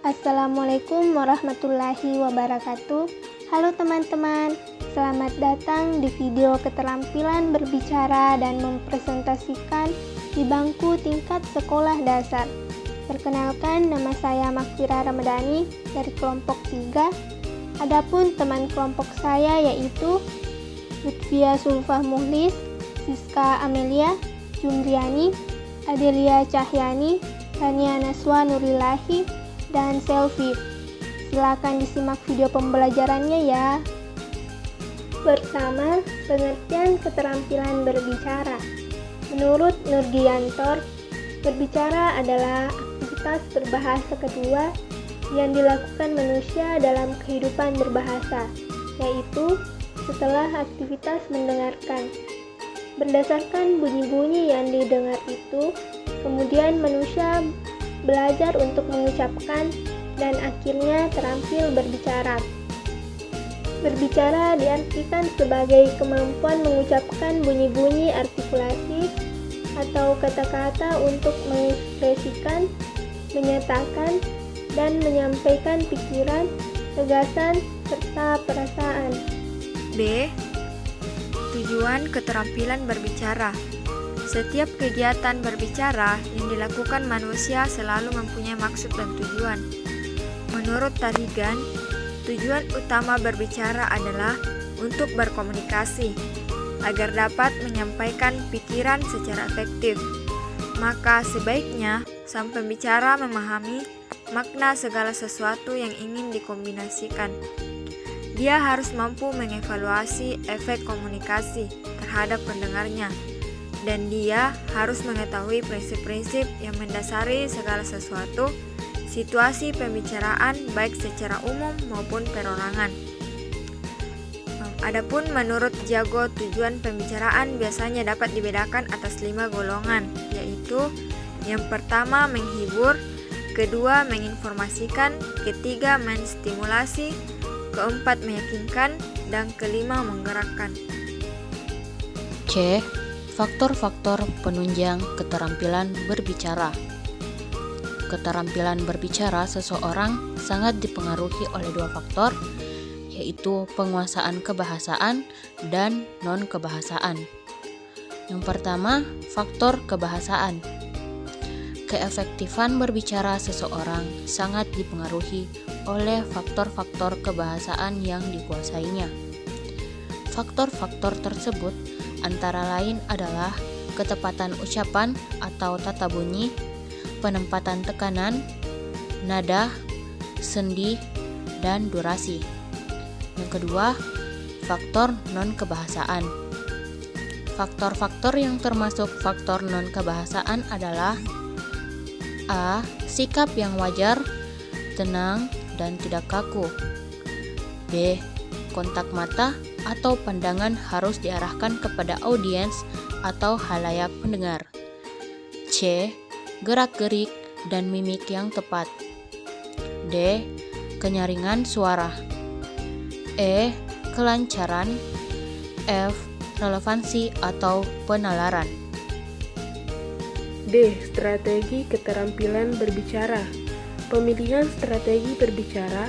Assalamualaikum warahmatullahi wabarakatuh. Halo teman-teman, selamat datang di video keterampilan berbicara dan mempresentasikan di bangku tingkat sekolah dasar. Perkenalkan, nama saya Makfira Ramadhani dari kelompok 3. Adapun teman kelompok saya yaitu Lutfia Sulfah Muhlis, Siska Amelia, Jumriani, Adelia Cahyani, Tania Naswa Nurillahi, dan Selvi. Silakan disimak video pembelajarannya ya. Pertama, pengertian keterampilan berbicara. Menurut Nurgiantor, berbicara adalah aktivitas berbahasa kedua yang dilakukan manusia dalam kehidupan berbahasa, yaitu setelah aktivitas mendengarkan. Berdasarkan bunyi-bunyi yang didengar itu, kemudian manusia belajar untuk mengucapkan dan akhirnya terampil berbicara. Berbicara diartikan sebagai kemampuan mengucapkan bunyi-bunyi artikulasi atau kata-kata untuk mengekspresikan, menyatakan, dan menyampaikan pikiran, gagasan, serta perasaan. B. Tujuan keterampilan berbicara. Setiap kegiatan berbicara yang dilakukan manusia selalu mempunyai maksud dan tujuan. Menurut Tarigan, tujuan utama berbicara adalah untuk berkomunikasi, agar dapat menyampaikan pikiran secara efektif. Maka sebaiknya sang pembicara memahami makna segala sesuatu yang ingin dikombinasikan. Dia harus mampu mengevaluasi efek komunikasi terhadap pendengarnya, dan dia harus mengetahui prinsip-prinsip yang mendasari segala sesuatu, situasi pembicaraan baik secara umum maupun perorangan. Adapun menurut Jago, tujuan pembicaraan biasanya dapat dibedakan atas 5 golongan, yaitu yang pertama menghibur, kedua menginformasikan, ketiga menstimulasi, keempat meyakinkan, dan kelima menggerakkan. C. Faktor-faktor penunjang keterampilan berbicara. Keterampilan berbicara seseorang sangat dipengaruhi oleh 2 faktor, yaitu penguasaan kebahasaan dan non-kebahasaan. Yang pertama, faktor kebahasaan. Keefektifan berbicara seseorang sangat dipengaruhi oleh faktor-faktor kebahasaan yang dikuasainya. Faktor-faktor tersebut antara lain adalah ketepatan ucapan atau tata bunyi, penempatan tekanan, nada, sendi, dan durasi. Yang kedua, faktor non-kebahasaan. Faktor-faktor yang termasuk faktor non-kebahasaan adalah A. Sikap yang wajar, tenang, dan tidak kaku. B. Kontak mata atau pandangan harus diarahkan kepada audiens atau halayak pendengar. C. Gerak-gerik dan mimik yang tepat. D. Kenyaringan suara. E. Kelancaran. F. Relevansi atau penalaran. D. Strategi keterampilan berbicara. Pemilihan strategi berbicara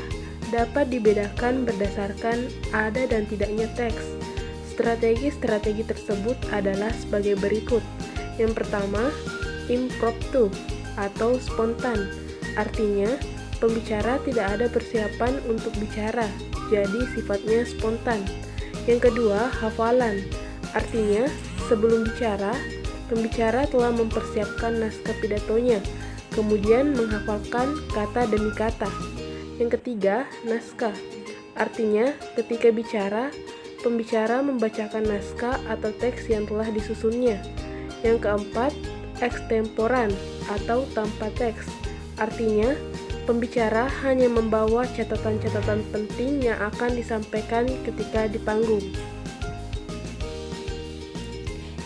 dapat dibedakan berdasarkan ada dan tidaknya teks. Strategi-strategi tersebut adalah sebagai berikut. Yang pertama, impromptu atau spontan. Artinya, pembicara tidak ada persiapan untuk bicara, jadi sifatnya spontan. Yang kedua, hafalan. Artinya, sebelum bicara, pembicara telah mempersiapkan naskah pidatonya, kemudian menghafalkan kata demi kata. Yang ketiga, naskah. Artinya, ketika bicara, pembicara membacakan naskah atau teks yang telah disusunnya. Yang keempat, ekstemporan atau tanpa teks. Artinya, pembicara hanya membawa catatan-catatan penting yang akan disampaikan ketika di panggung.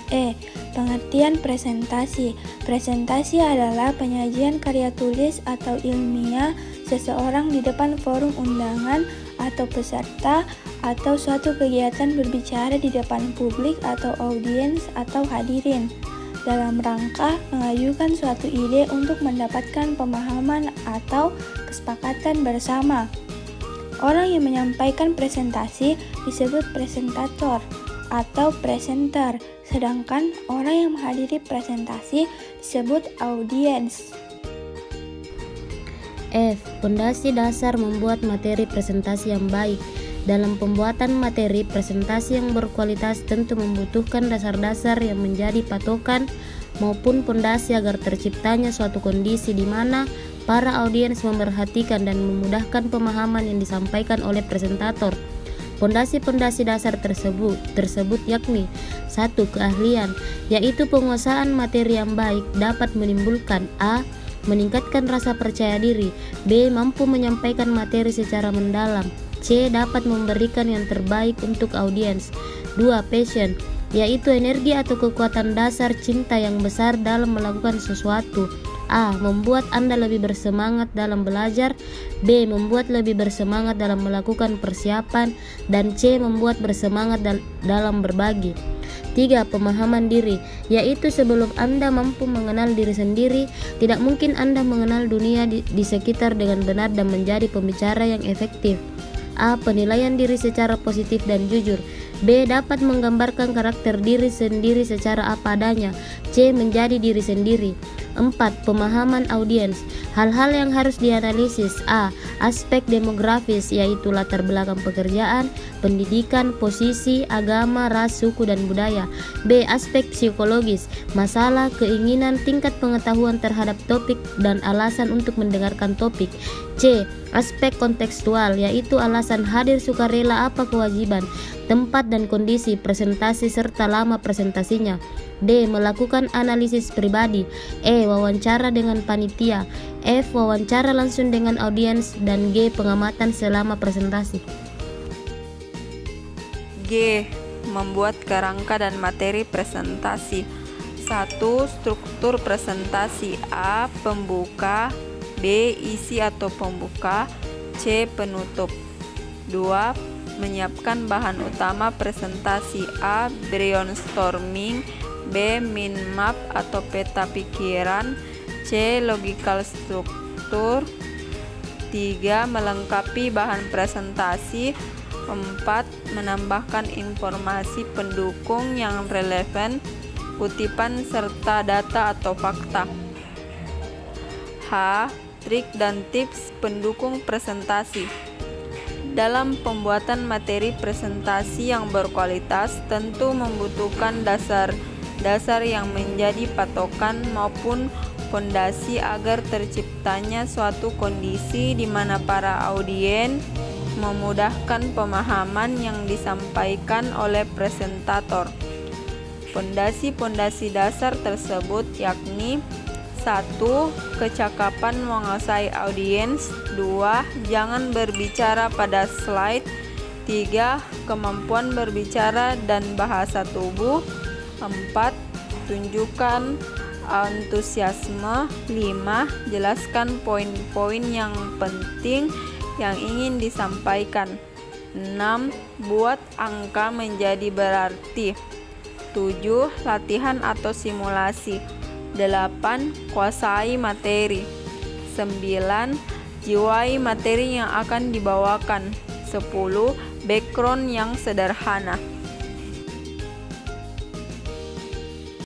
E. Pengertian presentasi. Presentasi adalah penyajian karya tulis atau ilmiah seseorang di depan forum undangan atau peserta atau suatu kegiatan berbicara di depan publik atau audiens atau hadirin. dalam rangka mengajukan suatu ide untuk mendapatkan pemahaman atau kesepakatan bersama. Orang yang menyampaikan presentasi disebut presentator atau presenter, sedangkan orang yang menghadiri presentasi disebut audiens. F. Pondasi dasar membuat materi presentasi yang baik. Dalam pembuatan materi presentasi yang berkualitas tentu membutuhkan dasar-dasar yang menjadi patokan maupun pondasi agar terciptanya suatu kondisi di mana para audiens memerhatikan dan memudahkan pemahaman yang disampaikan oleh presentator. Pondasi-pondasi dasar tersebut yakni 1. Keahlian, yaitu penguasaan materi yang baik dapat menimbulkan a. meningkatkan rasa percaya diri, b. mampu menyampaikan materi secara mendalam, c. dapat memberikan yang terbaik untuk audiens. 2. Passion, yaitu energi atau kekuatan dasar cinta yang besar dalam melakukan sesuatu. A. Membuat Anda lebih bersemangat dalam belajar, B. Membuat lebih bersemangat dalam melakukan persiapan, dan C. Membuat bersemangat dalam berbagi. 3. Pemahaman diri, yaitu sebelum Anda mampu mengenal diri sendiri, tidak mungkin Anda mengenal dunia di sekitar dengan benar dan menjadi pembicara yang efektif. A. Penilaian diri secara positif dan jujur, B. Dapat menggambarkan karakter diri sendiri secara apa adanya, C. Menjadi diri sendiri. 4. Pemahaman audiens, hal-hal yang harus dianalisis. A. Aspek demografis, yaitu latar belakang pekerjaan, pendidikan, posisi, agama, ras, suku, dan budaya. B. Aspek psikologis, masalah, keinginan, tingkat pengetahuan terhadap topik, dan alasan untuk mendengarkan topik. C. Aspek kontekstual, yaitu alasan hadir sukarela apa kewajiban, tempat dan kondisi presentasi serta lama presentasinya. D. Melakukan analisis pribadi. E. Wawancara dengan panitia. F. Wawancara langsung dengan audiens. Dan G. Pengamatan selama presentasi. G. Membuat kerangka dan materi presentasi. 1. Struktur presentasi. A. Pembuka, B. Isi atau pembuka, C. Penutup. 2. Menyiapkan bahan utama presentasi. A. Brainstorming, B. Mind map atau peta pikiran, C. Logical struktur. 3. Melengkapi bahan presentasi. 4. Menambahkan informasi pendukung yang relevan, kutipan serta data atau fakta. H. Trik dan tips pendukung presentasi. Dalam pembuatan materi presentasi yang berkualitas tentu membutuhkan dasar yang menjadi patokan maupun fondasi agar terciptanya suatu kondisi di mana para audien memudahkan pemahaman yang disampaikan oleh presentator. Fondasi-fondasi dasar tersebut yakni 1. Kecakapan menguasai audiens. 2. Jangan berbicara pada slide. 3. Kemampuan berbicara dan bahasa tubuh. 4. Tunjukkan antusiasme. 5. Jelaskan poin-poin yang penting yang ingin disampaikan. 6. Buat angka menjadi berarti. 7. Latihan atau simulasi. 8. Kuasai materi. 9. Jiwai materi yang akan dibawakan. 10. Background yang sederhana.